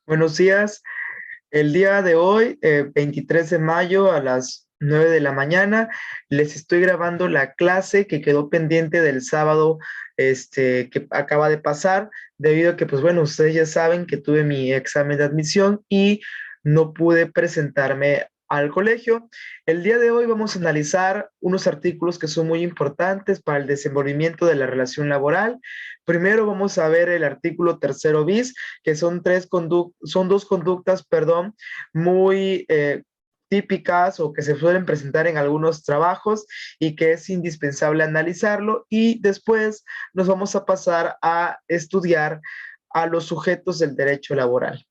Buenos días. El día de hoy, 23 de mayo a las 9 de la mañana, les estoy grabando la clase que quedó pendiente del sábado, que acaba de pasar, debido a que, pues bueno, ustedes ya saben que tuve mi examen de admisión y no pude presentarme al colegio. El día de hoy vamos a analizar unos artículos que son muy importantes para el desenvolvimiento de la relación laboral. Primero vamos a ver el artículo tercero bis, que son dos conductas, perdón, muy típicas o que se suelen presentar en algunos trabajos y que es indispensable analizarlo. Y después nos vamos a pasar a estudiar a los sujetos del derecho laboral.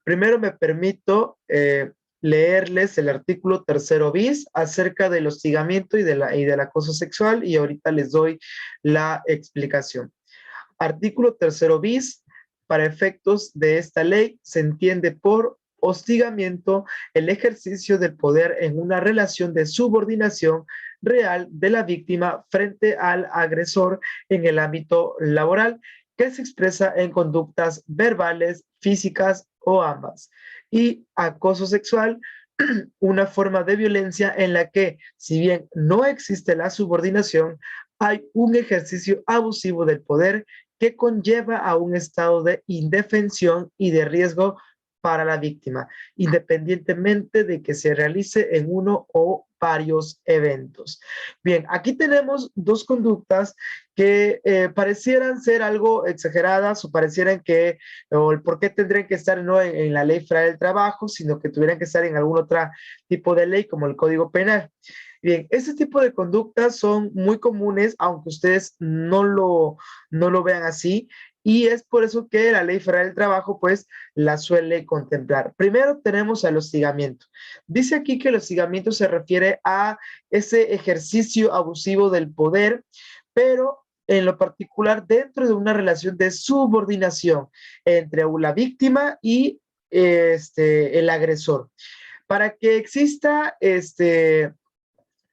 Primero me permito leerles el artículo tercero bis acerca del hostigamiento y del acoso sexual, y ahorita les doy la explicación. Artículo tercero bis. Para efectos de esta ley, se entiende por hostigamiento el ejercicio del poder en una relación de subordinación real de la víctima frente al agresor en el ámbito laboral, que se expresa en conductas verbales, físicas o ambas. Y acoso sexual, una forma de violencia en la que, si bien no existe la subordinación, hay un ejercicio abusivo del poder que conlleva a un estado de indefensión y de riesgo para la víctima, independientemente de que se realice en uno o varios eventos. Bien, aquí tenemos dos conductas que parecieran ser algo exageradas o parecieran que, o el por qué tendrían que estar no en la ley federal del trabajo, sino que tuvieran que estar en algún otro tipo de ley como el Código Penal. Bien, este tipo de conductas son muy comunes, aunque ustedes no lo vean así, y es por eso que la Ley Federal del Trabajo, pues, la suele contemplar. Primero tenemos el hostigamiento. Dice aquí que el hostigamiento se refiere a ese ejercicio abusivo del poder, pero en lo particular dentro de una relación de subordinación entre la víctima y el agresor. Para que exista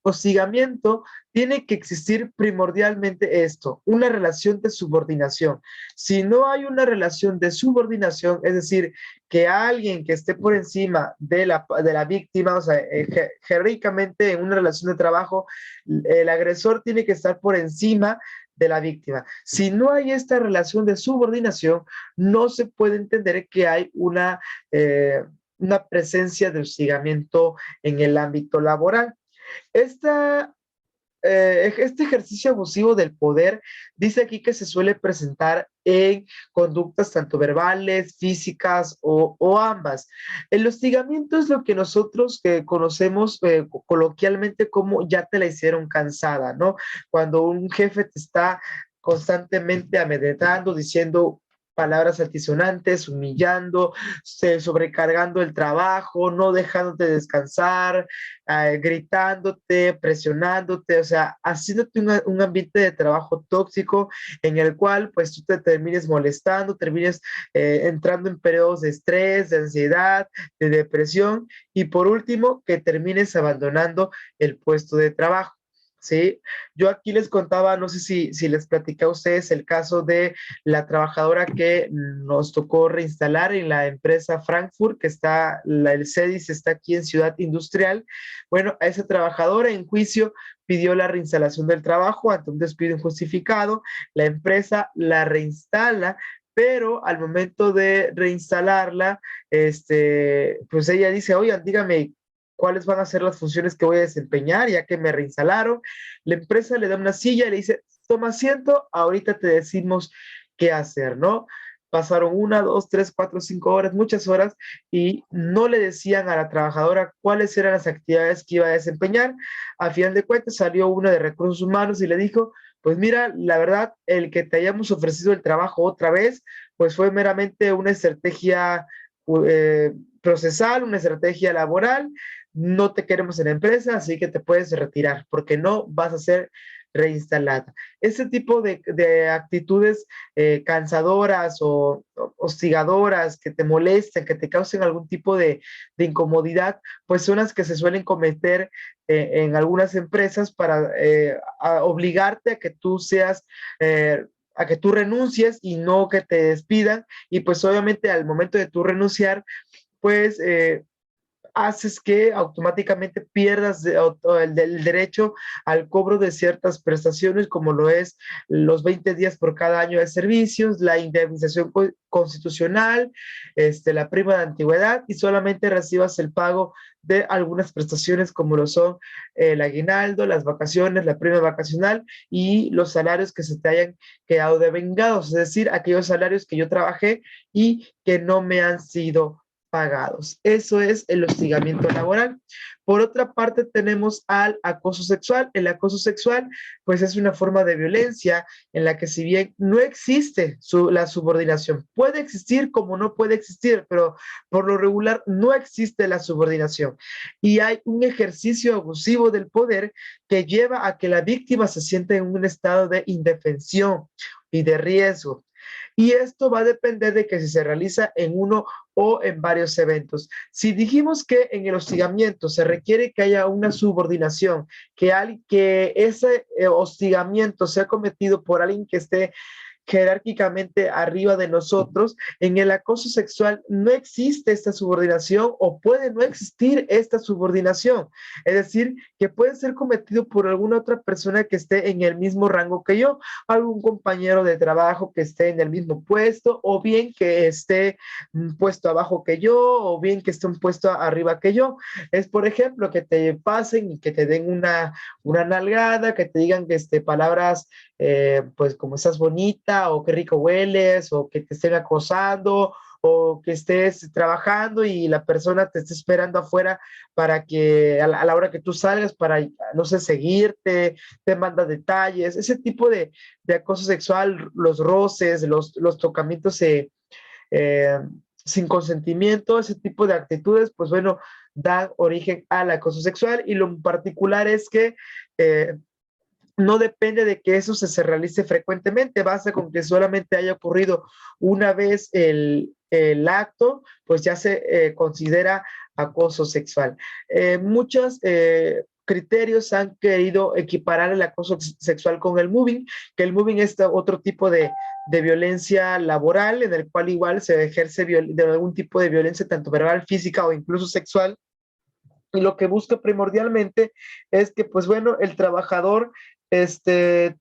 hostigamiento, tiene que existir primordialmente esto, una relación de subordinación. Si no hay una relación de subordinación, es decir, que alguien que esté por encima de la víctima, o sea, jerárquicamente en una relación de trabajo, el agresor tiene que estar por encima de la víctima. Si no hay esta relación de subordinación, no se puede entender que hay una presencia de hostigamiento en el ámbito laboral. Esta, este ejercicio abusivo del poder dice aquí que se suele presentar en conductas tanto verbales, físicas o ambas. El hostigamiento es lo que nosotros conocemos coloquialmente como ya te la hicieron cansada, ¿no? Cuando un jefe te está constantemente amedrentando, diciendo palabras altisonantes, humillando, sobrecargando el trabajo, no dejándote descansar, gritándote, presionándote, o sea, haciéndote un ambiente de trabajo tóxico en el cual pues tú te termines molestando, termines entrando en periodos de estrés, de ansiedad, de depresión y por último que termines abandonando el puesto de trabajo. ¿Sí? Yo aquí les contaba, no sé si les platicé a ustedes el caso de la trabajadora que nos tocó reinstalar en la empresa Frankfurt, que está, el CEDIS está aquí en Ciudad Industrial. Bueno, a esa trabajadora en juicio pidió la reinstalación del trabajo ante un despido injustificado, la empresa la reinstala, pero al momento de reinstalarla, pues ella dice, oigan, dígame, cuáles van a ser las funciones que voy a desempeñar, ya que me reinstalaron. La empresa le da una silla y le dice, toma asiento, ahorita te decimos qué hacer, ¿no? Pasaron 1, 2, 3, 4, 5 horas, muchas horas, y no le decían a la trabajadora cuáles eran las actividades que iba a desempeñar. A final de cuentas salió una de recursos humanos y le dijo, pues mira, la verdad, el que te hayamos ofrecido el trabajo otra vez, pues fue meramente una estrategia procesal, una estrategia laboral, no te queremos en la empresa, así que te puedes retirar porque no vas a ser reinstalada. Ese tipo de actitudes cansadoras o hostigadoras que te molesten, que te causen algún tipo de incomodidad, pues son las que se suelen cometer en algunas empresas para obligarte a que tú seas a que tú renuncies y no que te despidan. Y pues obviamente al momento de tú renunciar, pues haces que automáticamente pierdas el derecho al cobro de ciertas prestaciones, como lo es los 20 días por cada año de servicios, la indemnización constitucional, la prima de antigüedad, y solamente recibas el pago de algunas prestaciones como lo son el aguinaldo, las vacaciones, la prima vacacional y los salarios que se te hayan quedado devengados, es decir, aquellos salarios que yo trabajé y que no me han sido pagados. Eso es el hostigamiento laboral. Por otra parte, tenemos al acoso sexual. El acoso sexual, pues es una forma de violencia en la que si bien no existe la subordinación, puede existir como no puede existir, pero por lo regular no existe la subordinación. Y hay un ejercicio abusivo del poder que lleva a que la víctima se sienta en un estado de indefensión y de riesgo. Y esto va a depender de que si se realiza en uno o en varios eventos. Si dijimos que en el hostigamiento se requiere que haya una subordinación, que ese hostigamiento sea cometido por alguien que esté jerárquicamente arriba de nosotros, en el acoso sexual no existe esta subordinación o puede no existir esta subordinación. Es decir, que puede ser cometido por alguna otra persona que esté en el mismo rango que yo, algún compañero de trabajo que esté en el mismo puesto, o bien que esté un puesto abajo que yo, o bien que esté un puesto arriba que yo. Es, por ejemplo, que te pasen y que te den una nalgada, que te digan que palabras pues como estás bonita o qué rico hueles o que te estén acosando o que estés trabajando y la persona te esté esperando afuera para que a la hora que tú salgas para, no sé, seguirte, te manda detalles, ese tipo de acoso sexual, los roces, los tocamientos eh, sin consentimiento, ese tipo de actitudes, pues bueno, dan origen al acoso sexual y lo particular es que no depende de que eso se realice frecuentemente, basta con que solamente haya ocurrido una vez el acto, pues ya se considera acoso sexual. Muchos criterios han querido equiparar el acoso sexual con el moving, que el moving es otro tipo de violencia laboral en el cual igual se ejerce de algún tipo de violencia, tanto verbal, física o incluso sexual, y lo que busca primordialmente es que, pues bueno, el trabajador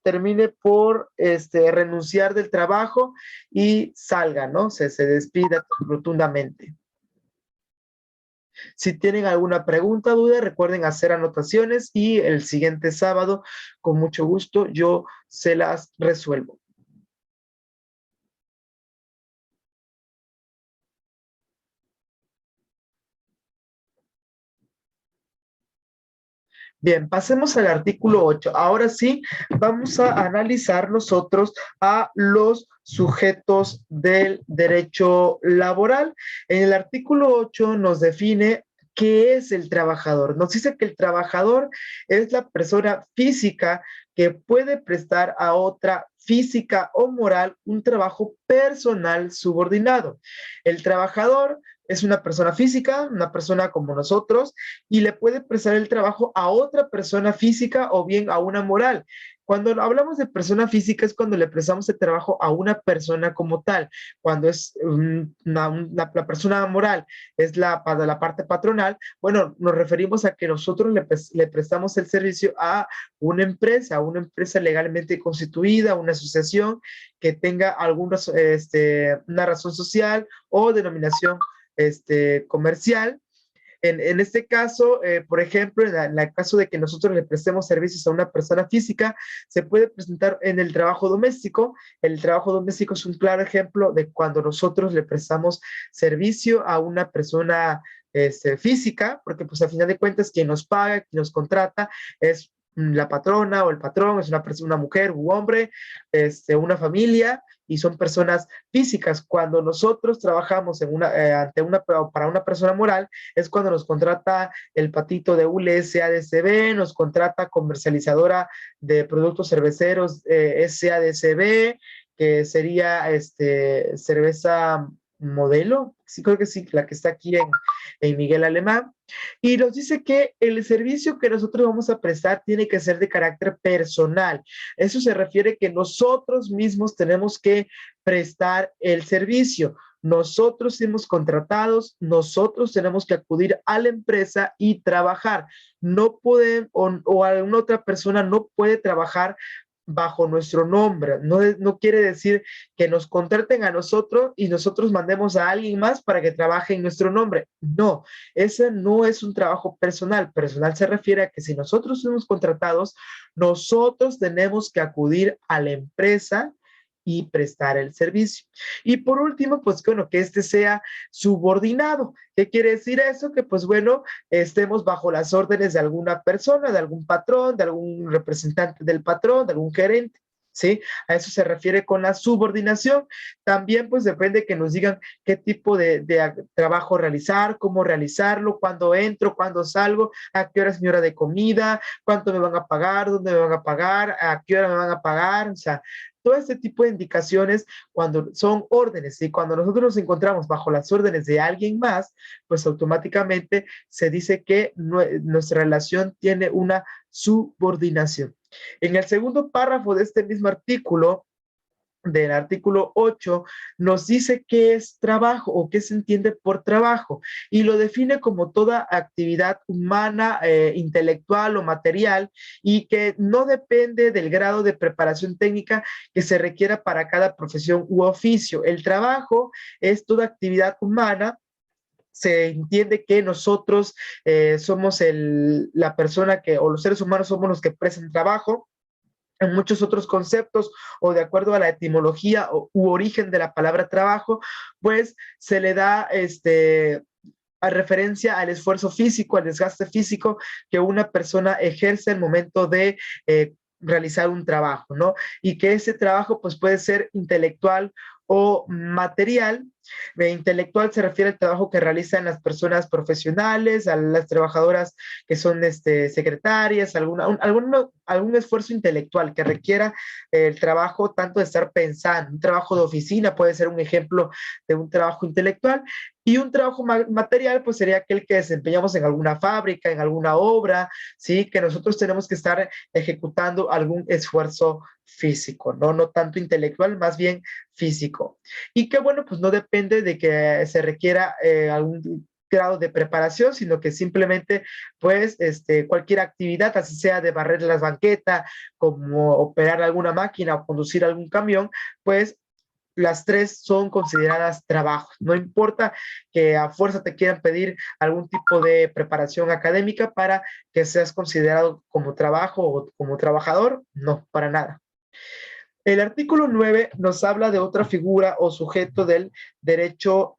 termine por renunciar del trabajo y salga, ¿no? Se despida rotundamente. Si tienen alguna pregunta, duda, recuerden hacer anotaciones y el siguiente sábado, con mucho gusto, yo se las resuelvo. Bien, pasemos al artículo 8. Ahora sí, vamos a analizar nosotros a los sujetos del derecho laboral. En el artículo 8 nos define qué es el trabajador. Nos dice que el trabajador es la persona física que puede prestar a otra física o moral un trabajo personal subordinado. El trabajador es una persona física, una persona como nosotros, y le puede prestar el trabajo a otra persona física o bien a una moral. Cuando hablamos de persona física es cuando le prestamos el trabajo a una persona como tal. Cuando es la persona moral es la parte patronal, bueno, nos referimos a que nosotros le prestamos el servicio a una empresa legalmente constituida, una asociación que tenga alguna, una razón social o denominación comercial. En este caso, por ejemplo, en el caso de que nosotros le prestemos servicios a una persona física, se puede presentar en el trabajo doméstico. El trabajo doméstico es un claro ejemplo de cuando nosotros le prestamos servicio a una persona física, porque pues a final de cuentas quien nos paga, quien nos contrata es la patrona o el patrón, es una mujer u hombre, una familia, y son personas físicas. Cuando nosotros trabajamos para una persona moral, es cuando nos contrata el patito de ULE SADCB, nos contrata comercializadora de productos cerveceros SADCB, que sería cerveza modelo, sí creo que sí, la que está aquí en Miguel Alemán, y nos dice que el servicio que nosotros vamos a prestar tiene que ser de carácter personal. Eso se refiere que nosotros mismos tenemos que prestar el servicio. Nosotros somos contratados, nosotros tenemos que acudir a la empresa y trabajar. No pueden, o alguna otra persona no puede trabajar bajo nuestro nombre. No quiere decir que nos contraten a nosotros y nosotros mandemos a alguien más para que trabaje en nuestro nombre. No, ese no es un trabajo personal. Personal se refiere a que si nosotros somos contratados, nosotros tenemos que acudir a la empresa y prestar el servicio. Y por último, pues bueno, que este sea subordinado. ¿Qué quiere decir eso? Que pues bueno, estemos bajo las órdenes de alguna persona, de algún patrón, de algún representante del patrón, de algún gerente. ¿Sí? A eso se refiere con la subordinación. También pues depende que nos digan qué tipo de trabajo realizar, cómo realizarlo, cuándo entro, cuándo salgo, a qué hora es mi hora de comida, cuánto me van a pagar, dónde me van a pagar, a qué hora me van a pagar, o sea, todo este tipo de indicaciones cuando son órdenes y cuando nosotros nos encontramos bajo las órdenes de alguien más, pues automáticamente se dice que nuestra relación tiene una subordinación. En el segundo párrafo de este mismo artículo, del artículo 8, nos dice qué es trabajo o qué se entiende por trabajo y lo define como toda actividad humana, intelectual o material y que no depende del grado de preparación técnica que se requiera para cada profesión u oficio. El trabajo es toda actividad humana. Se entiende que nosotros somos la persona que, o los seres humanos somos los que prestan trabajo. En muchos otros conceptos o de acuerdo a la etimología u origen de la palabra trabajo, pues se le da a referencia al esfuerzo físico, al desgaste físico que una persona ejerce al momento de realizar un trabajo, ¿no? Y que ese trabajo pues puede ser intelectual o material. Intelectual se refiere al trabajo que realizan las personas profesionales, a las trabajadoras que son secretarias, algún esfuerzo intelectual que requiera el trabajo tanto de estar pensando. Un trabajo de oficina puede ser un ejemplo de un trabajo intelectual. Y un trabajo material, pues sería aquel que desempeñamos en alguna fábrica, en alguna obra, ¿sí? Que nosotros tenemos que estar ejecutando algún esfuerzo físico, ¿no? No tanto intelectual, más bien físico. Y que bueno, pues no depende de que se requiera algún grado de preparación, sino que simplemente, pues, cualquier actividad, así sea de barrer las banquetas, como operar alguna máquina o conducir algún camión, pues las tres son consideradas trabajos. No importa que a fuerza te quieran pedir algún tipo de preparación académica para que seas considerado como trabajo o como trabajador, no, para nada. El artículo 9 nos habla de otra figura o sujeto del derecho,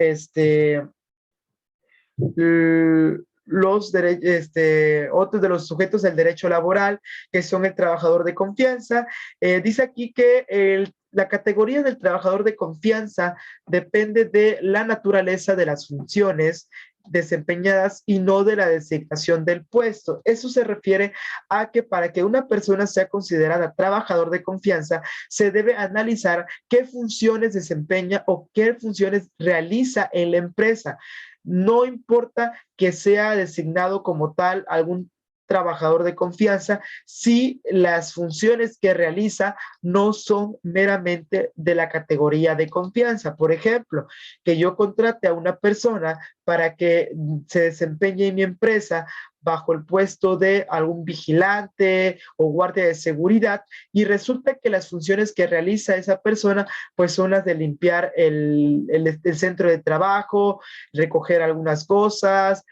otros de los sujetos del derecho laboral, que son el trabajador de confianza. Dice aquí que la categoría del trabajador de confianza depende de la naturaleza de las funciones desempeñadas y no de la designación del puesto. Eso se refiere a que para que una persona sea considerada trabajador de confianza, se debe analizar qué funciones desempeña o qué funciones realiza en la empresa. No importa que sea designado como tal algún trabajador de confianza si las funciones que realiza no son meramente de la categoría de confianza. Por ejemplo, que yo contrate a una persona para que se desempeñe en mi empresa bajo el puesto de algún vigilante o guardia de seguridad y resulta que las funciones que realiza esa persona pues son las de limpiar el centro de trabajo, recoger algunas cosas,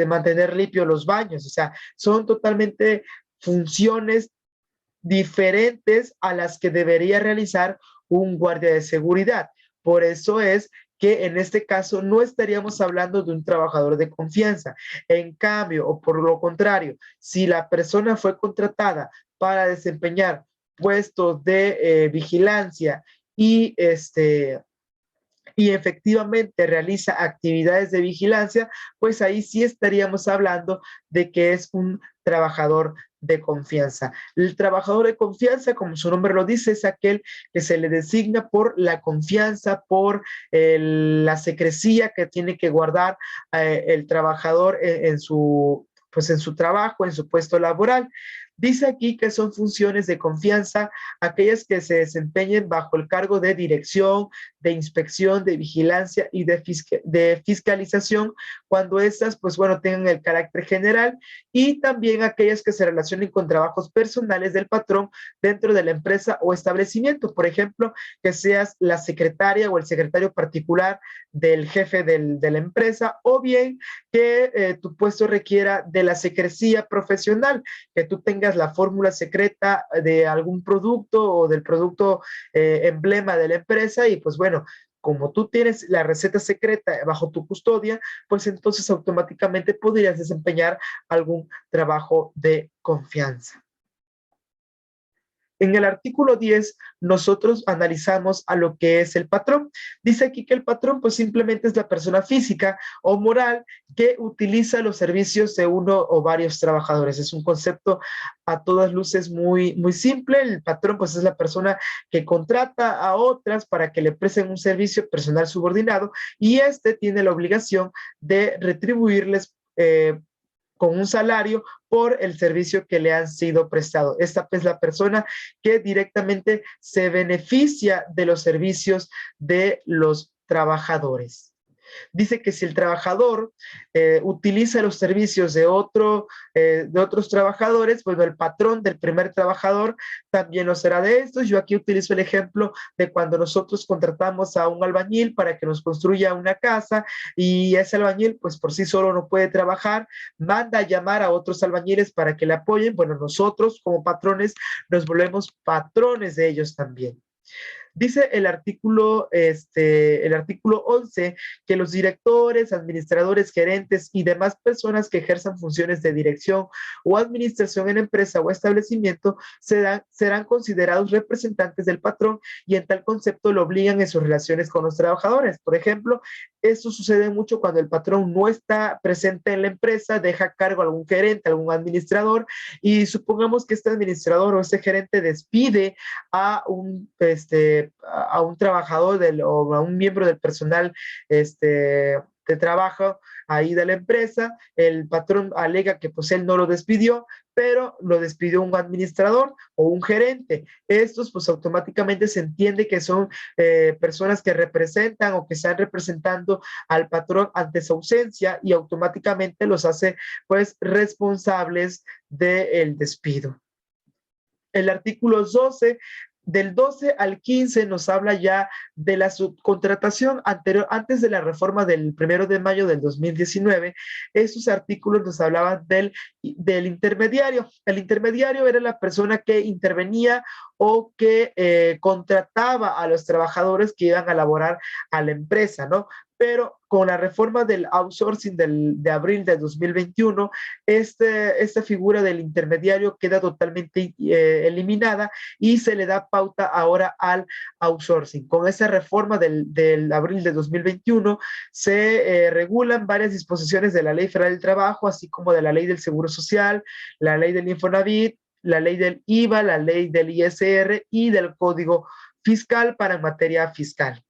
mantener limpios los baños, o sea, son totalmente funciones diferentes a las que debería realizar un guardia de seguridad. Por eso es que en este caso no estaríamos hablando de un trabajador de confianza. En cambio, o por lo contrario, si la persona fue contratada para desempeñar puestos de vigilancia y y efectivamente realiza actividades de vigilancia, pues ahí sí estaríamos hablando de que es un trabajador de confianza. El trabajador de confianza, como su nombre lo dice, es aquel que se le designa por la confianza, por la secrecía que tiene que guardar el trabajador pues en su trabajo, en su puesto laboral. Dice aquí que son funciones de confianza aquellas que se desempeñen bajo el cargo de dirección, de inspección, de vigilancia y de fiscalización, cuando estas, pues bueno, tengan el carácter general, y también aquellas que se relacionen con trabajos personales del patrón dentro de la empresa o establecimiento. Por ejemplo, que seas la secretaria o el secretario particular del jefe de la empresa, o bien que tu puesto requiera de la secrecía profesional, que tú tengas la fórmula secreta de algún producto o del producto emblema de la empresa, y pues bueno, como tú tienes la receta secreta bajo tu custodia, pues entonces automáticamente podrías desempeñar algún trabajo de confianza. En el artículo 10, nosotros analizamos a lo que es el patrón. Dice aquí que el patrón, pues simplemente es la persona física o moral que utiliza los servicios de uno o varios trabajadores. Es un concepto a todas luces muy, muy simple. El patrón, pues es la persona que contrata a otras para que le presten un servicio personal subordinado, y este tiene la obligación de retribuirles con un salario por el servicio que le han sido prestado. Esta es la persona que directamente se beneficia de los servicios de los trabajadores. Dice que si el trabajador utiliza los servicios de otros trabajadores, bueno, el patrón del primer trabajador también lo será de estos. Yo aquí utilizo el ejemplo de cuando nosotros contratamos a un albañil para que nos construya una casa, y ese albañil pues por sí solo no puede trabajar, manda a llamar a otros albañiles para que le apoyen. Bueno, nosotros como patrones nos volvemos patrones de ellos también. Dice el artículo 11 que los directores, administradores, gerentes y demás personas que ejerzan funciones de dirección o administración en empresa o establecimiento serán considerados representantes del patrón, y en tal concepto lo obligan en sus relaciones con los trabajadores. Por ejemplo, esto sucede mucho cuando el patrón no está presente en la empresa, deja a cargo a algún gerente, a algún administrador, y supongamos que este administrador o este gerente despide a un trabajador o a un miembro del personal de trabajo ahí de la empresa. El patrón alega que pues él no lo despidió, pero lo despidió un administrador o un gerente. Estos pues automáticamente se entiende que son personas que representan o que están representando al patrón ante su ausencia, y automáticamente los hace pues responsables del despido. El artículo 12, del 12 al 15, nos habla ya de la subcontratación antes de la reforma del 1 de mayo del 2019. Esos artículos nos hablaban del intermediario. El intermediario era la persona que intervenía o que contrataba a los trabajadores que iban a laborar a la empresa, ¿no? Pero con la reforma del outsourcing de abril de 2021, esta figura del intermediario queda totalmente eliminada, y se le da pauta ahora al outsourcing. Con esa reforma del abril de 2021 se regulan varias disposiciones de la Ley Federal del Trabajo, así como de la Ley del Seguro Social, la Ley del Infonavit, la Ley del IVA, la Ley del ISR y del Código Fiscal para materia fiscal.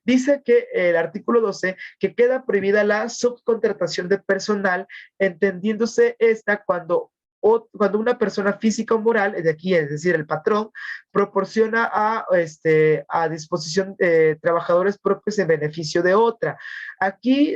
Dice que el artículo 12 que queda prohibida la subcontratación de personal, entendiéndose esta cuando una persona física o moral, de aquí, es decir, el patrón, proporciona a disposición de trabajadores propios en beneficio de otra.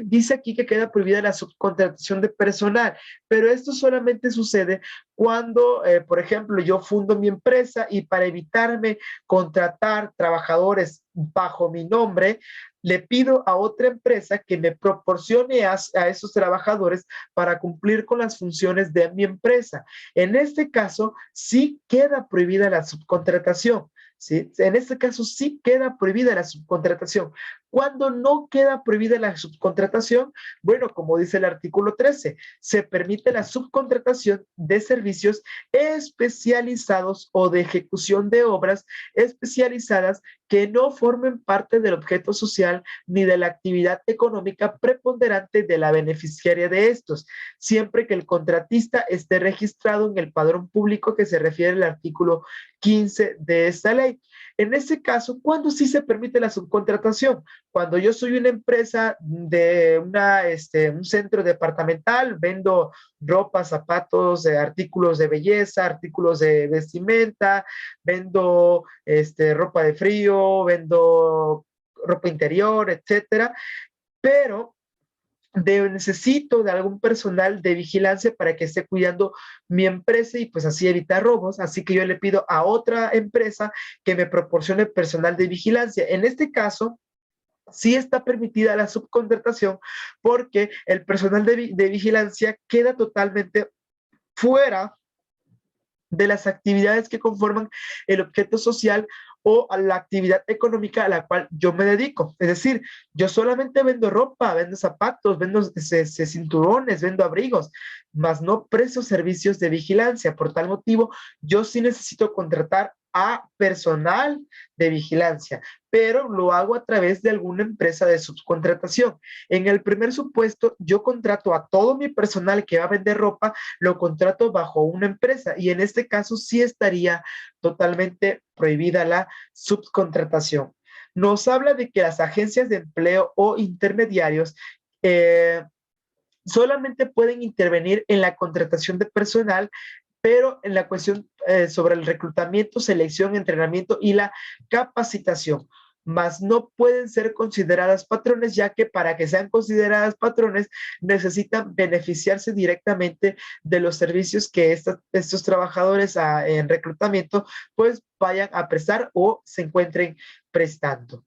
Dice aquí que queda prohibida la subcontratación de personal, pero esto solamente sucede cuando, por ejemplo, yo fundo mi empresa y para evitarme contratar trabajadores bajo mi nombre, le pido a otra empresa que me proporcione a esos trabajadores para cumplir con las funciones de mi empresa. En este caso, sí queda prohibida la subcontratación. ¿Sí? En este caso sí queda prohibida la subcontratación, Cuando no queda prohibida la subcontratación, bueno, como dice el artículo 13, se permite la subcontratación de servicios especializados o de ejecución de obras especializadas que no formen parte del objeto social ni de la actividad económica preponderante de la beneficiaria de estos, siempre que el contratista esté registrado en el padrón público que se refiere al artículo 15 de esta ley. En este caso, ¿cuándo sí se permite la subcontratación? Cuando yo soy una empresa de un centro departamental, vendo ropa, zapatos, artículos de belleza, artículos de vestimenta, vendo ropa de frío, vendo ropa interior, etcétera, pero necesito de algún personal de vigilancia para que esté cuidando mi empresa y pues así evitar robos, así que yo le pido a otra empresa que me proporcione personal de vigilancia. En este caso, sí está permitida la subcontratación porque el personal de vigilancia queda totalmente fuera de las actividades que conforman el objeto social o a la actividad económica a la cual yo me dedico. Es decir, yo solamente vendo ropa, vendo zapatos, vendo cinturones, vendo abrigos, mas no presto servicios de vigilancia. Por tal motivo, yo sí necesito contratar a personal de vigilancia, pero lo hago a través de alguna empresa de subcontratación. En el primer supuesto, yo contrato a todo mi personal que va a vender ropa, lo contrato bajo una empresa y en este caso sí estaría totalmente prohibida la subcontratación. Nos habla de que las agencias de empleo o intermediarios solamente pueden intervenir en la contratación de personal, pero en la cuestión sobre el reclutamiento, selección, entrenamiento y la capacitación, mas no pueden ser consideradas patrones, ya que para que sean consideradas patrones necesitan beneficiarse directamente de los servicios que estos trabajadores en reclutamiento pues vayan a prestar o se encuentren prestando.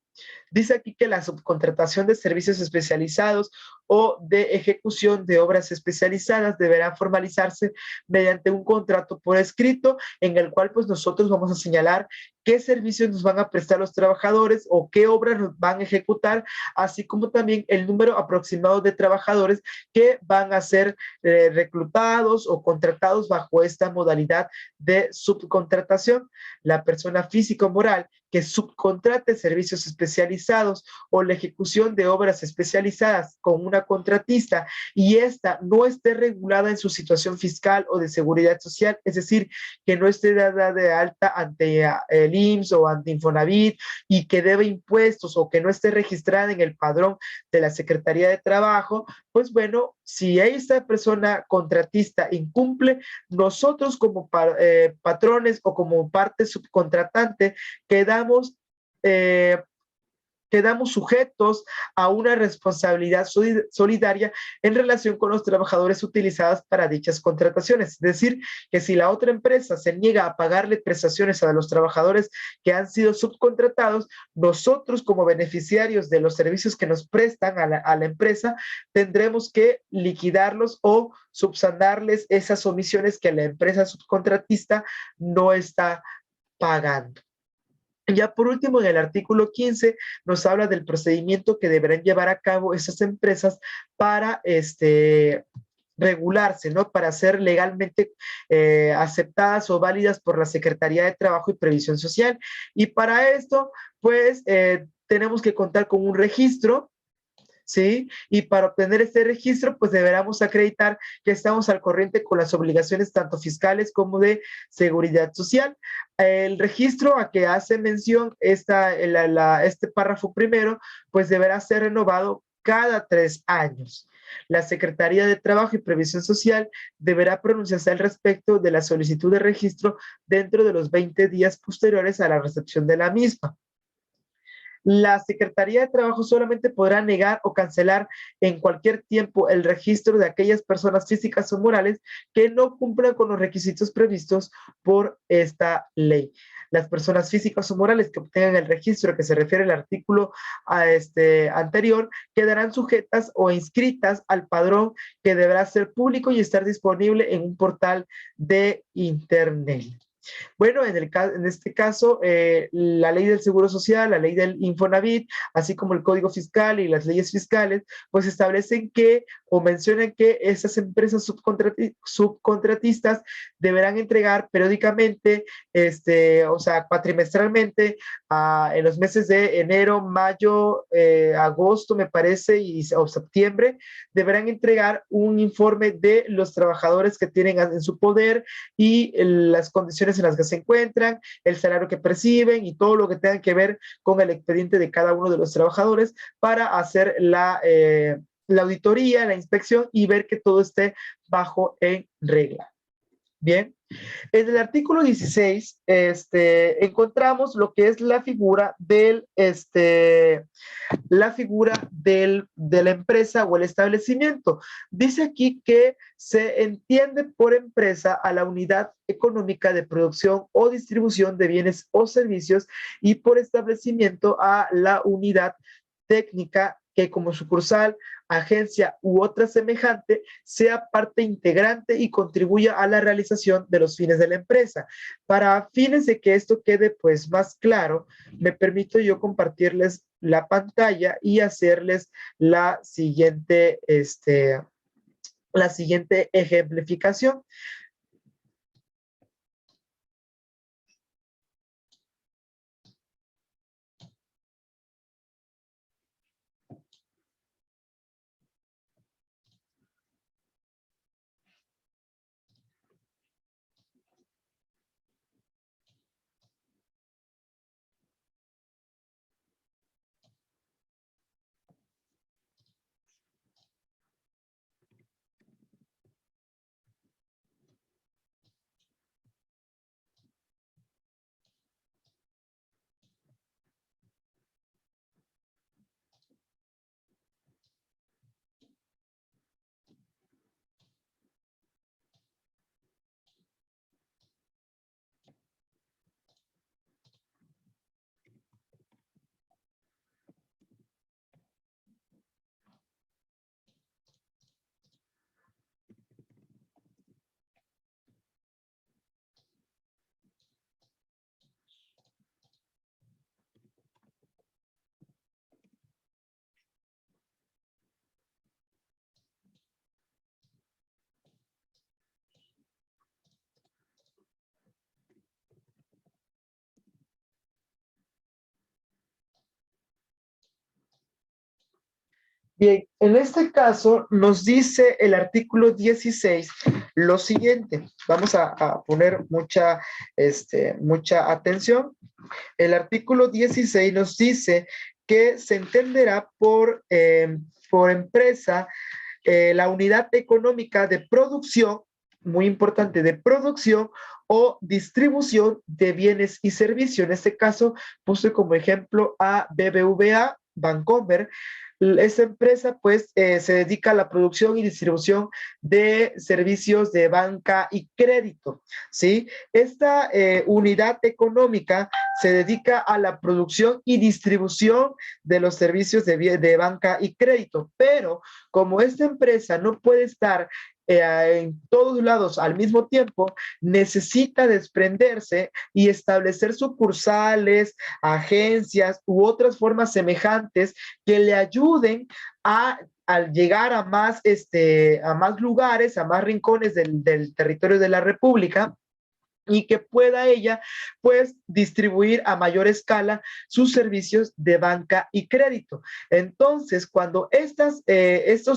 Dice aquí que la subcontratación de servicios especializados o de ejecución de obras especializadas deberá formalizarse mediante un contrato por escrito en el cual pues nosotros vamos a señalar qué servicios nos van a prestar los trabajadores o qué obras nos van a ejecutar, así como también el número aproximado de trabajadores que van a ser reclutados o contratados bajo esta modalidad de subcontratación. La persona física o moral que subcontrate servicios especializados o la ejecución de obras especializadas con una contratista y esta no esté regulada en su situación fiscal o de seguridad social, es decir, que no esté dada de alta ante el IMSS o ante Infonavit y que debe impuestos o que no esté registrada en el padrón de la Secretaría de Trabajo, pues bueno, si esta persona contratista incumple, nosotros como patrones o como parte subcontratante quedamos quedamos sujetos a una responsabilidad solidaria en relación con los trabajadores utilizados para dichas contrataciones. Es decir, que si la otra empresa se niega a pagarle prestaciones a los trabajadores que han sido subcontratados, nosotros como beneficiarios de los servicios que nos prestan a la empresa, tendremos que liquidarlos o subsanarles esas omisiones que la empresa subcontratista no está pagando. Ya por último, en el artículo 15 nos habla del procedimiento que deberán llevar a cabo esas empresas para regularse, ¿no? Para ser legalmente aceptadas o válidas por la Secretaría de Trabajo y Previsión Social. Y para esto, pues, tenemos que contar con un registro, ¿sí? Y para obtener este registro, pues deberemos acreditar que estamos al corriente con las obligaciones tanto fiscales como de seguridad social. El registro a que hace mención este párrafo primero, pues deberá ser renovado cada 3 años. La Secretaría de Trabajo y Previsión Social deberá pronunciarse al respecto de la solicitud de registro dentro de los 20 días posteriores a la recepción de la misma. La Secretaría de Trabajo solamente podrá negar o cancelar en cualquier tiempo el registro de aquellas personas físicas o morales que no cumplan con los requisitos previstos por esta ley. Las personas físicas o morales que obtengan el registro que se refiere al artículo anterior quedarán sujetas o inscritas al padrón que deberá ser público y estar disponible en un portal de internet. Bueno, en este caso, la ley del Seguro Social, la ley del Infonavit, así como el Código Fiscal y las leyes fiscales, pues establecen que o mencionan que esas empresas subcontratistas deberán entregar periódicamente, o sea, cuatrimestralmente, en los meses de enero, mayo, agosto, me parece, o septiembre, deberán entregar un informe de los trabajadores que tienen en su poder y las condiciones en las que se encuentran, el salario que perciben y todo lo que tenga que ver con el expediente de cada uno de los trabajadores para hacer la auditoría, la inspección y ver que todo esté bajo en regla. Bien, en el artículo 16 encontramos lo que es de la empresa o el establecimiento. Dice aquí que se entiende por empresa a la unidad económica de producción o distribución de bienes o servicios y por establecimiento a la unidad técnica que como sucursal, agencia u otra semejante sea parte integrante y contribuya a la realización de los fines de la empresa. Para fines de que esto quede pues más claro, me permito yo compartirles la pantalla y hacerles la siguiente ejemplificación. Bien, en este caso nos dice el artículo 16 lo siguiente. Vamos a poner mucha atención. El artículo 16 nos dice que se entenderá por empresa la unidad económica de producción, muy importante, de producción o distribución de bienes y servicios. En este caso, puse como ejemplo a BBVA, Bancomer. Esta empresa pues se dedica a la producción y distribución de servicios de banca y crédito, ¿sí? Esta unidad económica se dedica a la producción y distribución de los servicios de banca y crédito, pero como esta empresa no puede estar en todos lados al mismo tiempo, necesita desprenderse y establecer sucursales, agencias u otras formas semejantes que le ayuden al llegar a más lugares, a más rincones del territorio de la República, y que pueda ella, pues, distribuir a mayor escala sus servicios de banca y crédito. Entonces, cuando estos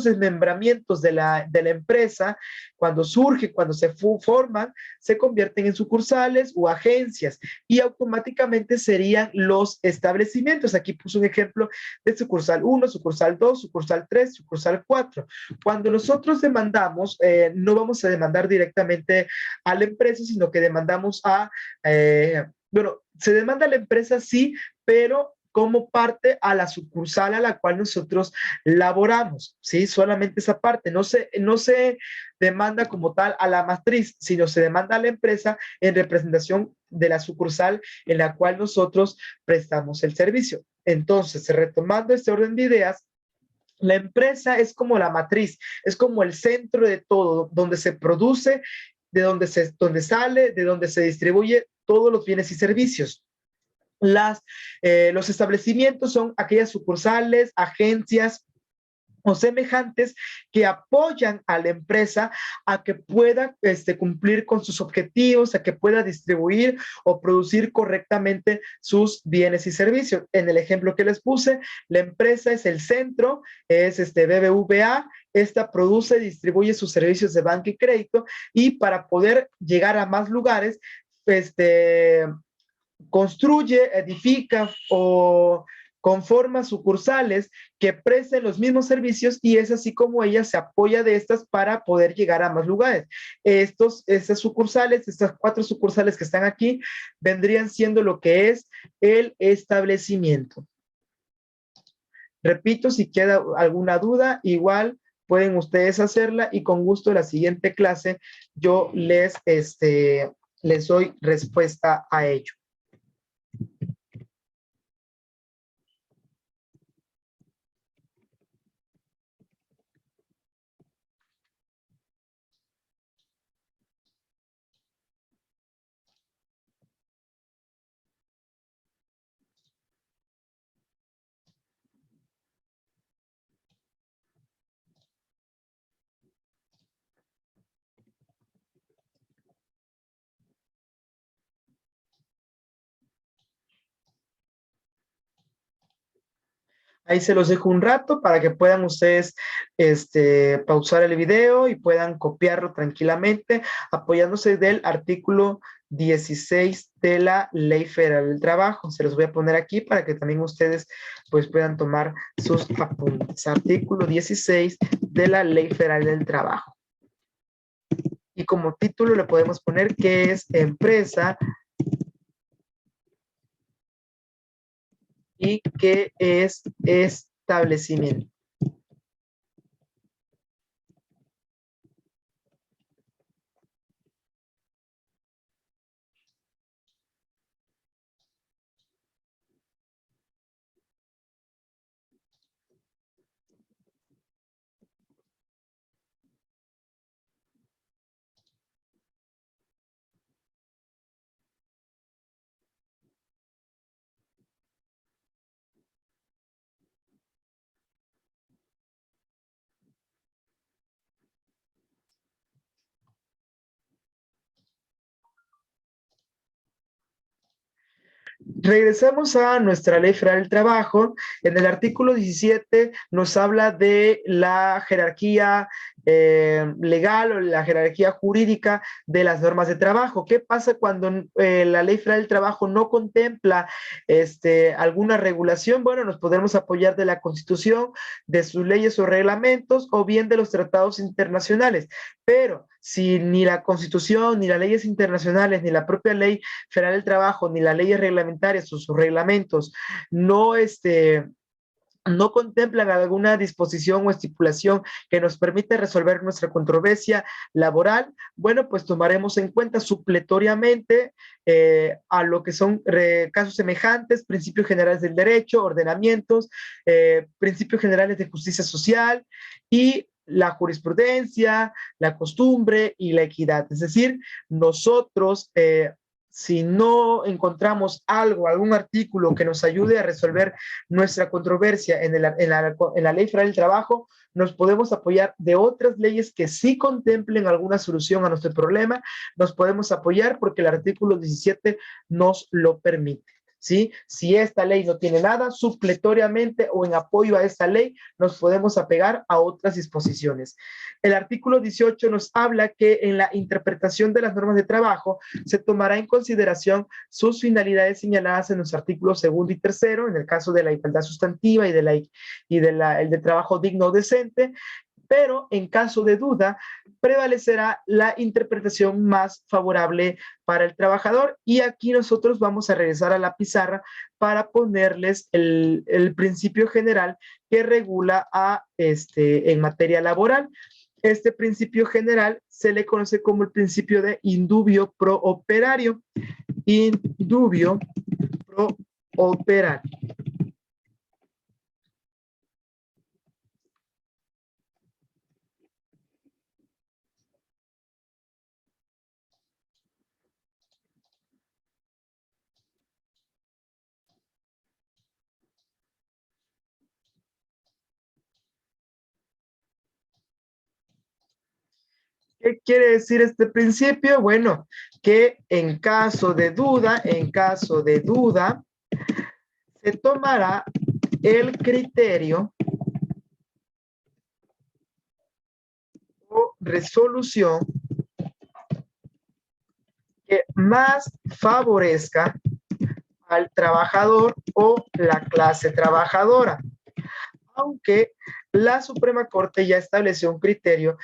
desmembramientos de la empresa, cuando surgen, cuando se forman, se convierten en sucursales o agencias y automáticamente serían los establecimientos. Aquí puse un ejemplo de sucursal 1, sucursal 2, sucursal 3, sucursal 4. Cuando nosotros demandamos, no vamos a demandar directamente a la empresa, sino que demandamos se demanda a la empresa, sí, pero como parte a la sucursal a la cual nosotros laboramos, ¿sí? Solamente esa parte, no se demanda como tal a la matriz, sino se demanda a la empresa en representación de la sucursal en la cual nosotros prestamos el servicio. Entonces, retomando este orden de ideas, la empresa es como la matriz, es como el centro de todo, donde se produce donde sale, de donde se distribuye todos los bienes y servicios. Los establecimientos son aquellas sucursales, agencias o semejantes que apoyan a la empresa a que pueda cumplir con sus objetivos, a que pueda distribuir o producir correctamente sus bienes y servicios. En el ejemplo que les puse, la empresa es el centro, es BBVA, esta produce y distribuye sus servicios de banca y crédito, y para poder llegar a más lugares, construye, edifica o conforma sucursales que presten los mismos servicios, y es así como ella se apoya de estas para poder llegar a más lugares. Estas sucursales, estas 4 sucursales que están aquí, vendrían siendo lo que es el establecimiento. Repito, si queda alguna duda, igual pueden ustedes hacerla y con gusto la siguiente clase yo les doy respuesta a ello. Ahí se los dejo un rato para que puedan ustedes pausar el video y puedan copiarlo tranquilamente, apoyándose del artículo 16 de la Ley Federal del Trabajo. Se los voy a poner aquí para que también ustedes pues puedan tomar sus apuntes. Artículo 16 de la Ley Federal del Trabajo. Y como título le podemos poner que es empresa y qué es establecimiento. Regresamos a nuestra Ley Federal del Trabajo. En el artículo 17 nos habla de la jerarquía legal o la jerarquía jurídica de las normas de trabajo. ¿Qué pasa cuando la Ley Federal del Trabajo no contempla alguna regulación? Bueno, nos podemos apoyar de la Constitución, de sus leyes o reglamentos, o bien de los tratados internacionales. Pero si ni la Constitución, ni las leyes internacionales, ni la propia Ley Federal del Trabajo, ni las leyes reglamentarias o sus reglamentos no, no contemplan alguna disposición o estipulación que nos permita resolver nuestra controversia laboral, bueno, pues tomaremos en cuenta supletoriamente a lo que son casos semejantes, principios generales del derecho, ordenamientos, principios generales de justicia social y la jurisprudencia, la costumbre y la equidad. Es decir, nosotros si no encontramos algún artículo que nos ayude a resolver nuestra controversia en la Ley Federal del Trabajo, nos podemos apoyar de otras leyes que sí contemplen alguna solución a nuestro problema. Nos podemos apoyar porque el artículo 17 nos lo permite. ¿Sí? Si esta ley no tiene nada, supletoriamente o en apoyo a esta ley, nos podemos apegar a otras disposiciones. El artículo 18 nos habla que en la interpretación de las normas de trabajo se tomará en consideración sus finalidades señaladas en los artículos 2 y 3, en el caso de la igualdad sustantiva y el de trabajo digno o decente, pero en caso de duda, prevalecerá la interpretación más favorable para el trabajador. Y aquí nosotros vamos a regresar a la pizarra para ponerles el principio general que regula en materia laboral. Este principio general se le conoce como el principio de indubio pro operario. Indubio pro operario. ¿Qué quiere decir este principio? Bueno, que en caso de duda, se tomará el criterio o resolución que más favorezca al trabajador o la clase trabajadora. Aunque la Suprema Corte ya estableció un criterio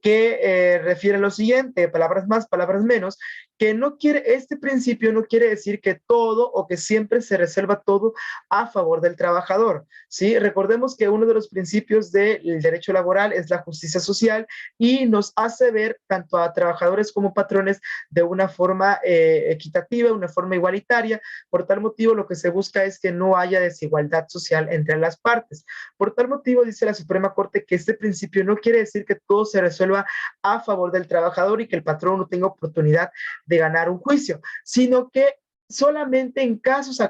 que refiere a lo siguiente, palabras más, palabras menos, que no quiere, este principio no quiere decir que todo o que siempre se reserva todo a favor del trabajador, ¿sí? Recordemos que uno de los principios del derecho laboral es la justicia social y nos hace ver tanto a trabajadores como patrones de una forma equitativa, una forma igualitaria. Por tal motivo, lo que se busca es que no haya desigualdad social entre las partes. Por tal motivo, dice la Suprema Corte que este principio no quiere decir que todo se resuelva a favor del trabajador y que el patrón no tenga oportunidad de ganar un juicio, sino que solamente en casos,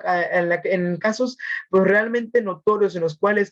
en casos pues, realmente notorios en los cuales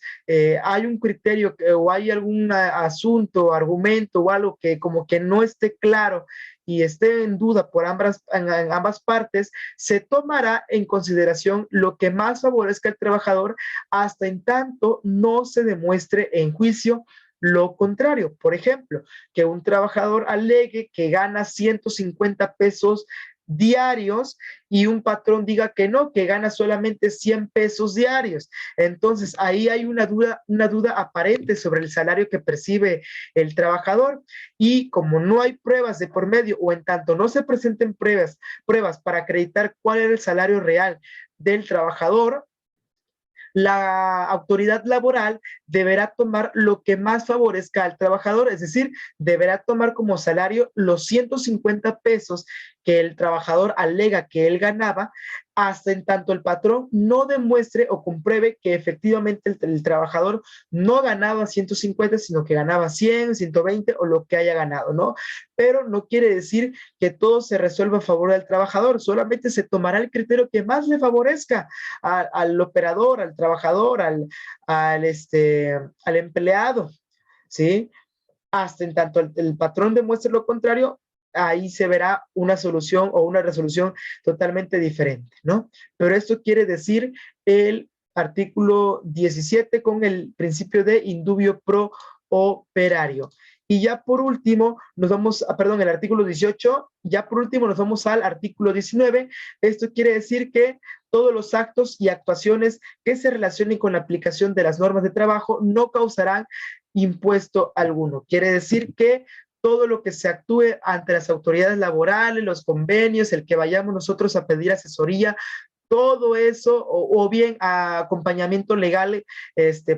hay un criterio o hay algún asunto, argumento o algo que como que no esté claro y esté en duda por en ambas partes, se tomará en consideración lo que más favorezca al trabajador hasta en tanto no se demuestre en juicio lo contrario. Por ejemplo, que un trabajador alegue que gana 150 pesos diarios y un patrón diga que no, que gana solamente 100 pesos diarios. Entonces, ahí hay una duda aparente sobre el salario que percibe el trabajador y como no hay pruebas de por medio o en tanto no se presenten pruebas para acreditar cuál era el salario real del trabajador, la autoridad laboral deberá tomar lo que más favorezca al trabajador, es decir, deberá tomar como salario los 150 pesos que el trabajador alega que él ganaba, hasta en tanto el patrón no demuestre o compruebe que efectivamente el trabajador no ganaba 150, sino que ganaba 100, 120 o lo que haya ganado, ¿no? Pero no quiere decir que todo se resuelva a favor del trabajador, solamente se tomará el criterio que más le favorezca al operador, al trabajador, al empleado, ¿sí? Hasta en tanto el patrón demuestre lo contrario, ahí se verá una solución o una resolución totalmente diferente, ¿no? Pero esto quiere decir el artículo 17 con el principio de indubio pro operario. Y ya por último, nos vamos, perdón, el artículo 18, ya por último nos vamos al artículo 19. Esto quiere decir que todos los actos y actuaciones que se relacionen con la aplicación de las normas de trabajo no causarán impuesto alguno. Quiere decir que todo lo que se actúe ante las autoridades laborales, los convenios, el que vayamos nosotros a pedir asesoría, todo eso, o bien a acompañamiento legal,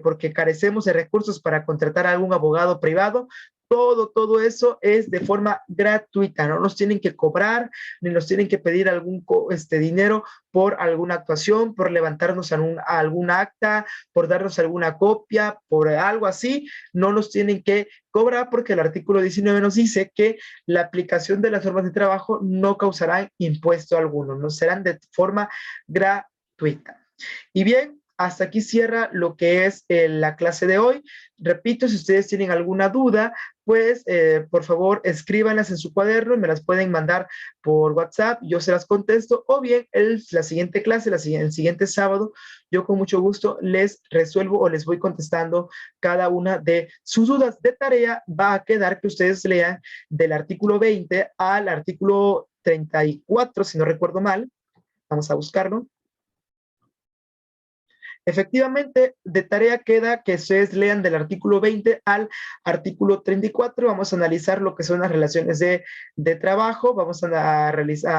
porque carecemos de recursos para contratar a algún abogado privado, todo eso es de forma gratuita, no nos tienen que cobrar, ni nos tienen que pedir algún dinero por alguna actuación, por levantarnos a algún acta, por darnos alguna copia, por algo así, no nos tienen que cobrar porque el artículo 19 nos dice que la aplicación de las normas de trabajo no causará impuesto alguno, no serán de forma gratuita. Y bien, hasta aquí cierra lo que es la clase de hoy. Repito, si ustedes tienen alguna duda, pues por favor escríbanlas en su cuaderno y me las pueden mandar por WhatsApp, yo se las contesto, o bien la siguiente clase, el siguiente sábado, yo con mucho gusto les resuelvo o les voy contestando cada una de sus dudas. De tarea va a quedar que ustedes lean del artículo 20 al artículo 34, si no recuerdo mal. Vamos a buscarlo. Efectivamente, de tarea queda que ustedes lean del artículo 20 al artículo 34. Vamos a analizar lo que son las relaciones de trabajo, vamos a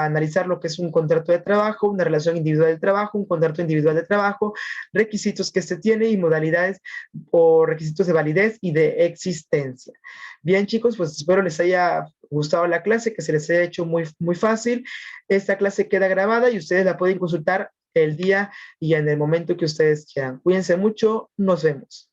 analizar lo que es un contrato de trabajo, una relación individual de trabajo, un contrato individual de trabajo, requisitos que se tiene y modalidades o requisitos de validez y de existencia. Bien, chicos, pues espero les haya gustado la clase, que se les haya hecho muy, muy fácil. Esta clase queda grabada y ustedes la pueden consultar el día y en el momento que ustedes quieran. Cuídense mucho, nos vemos.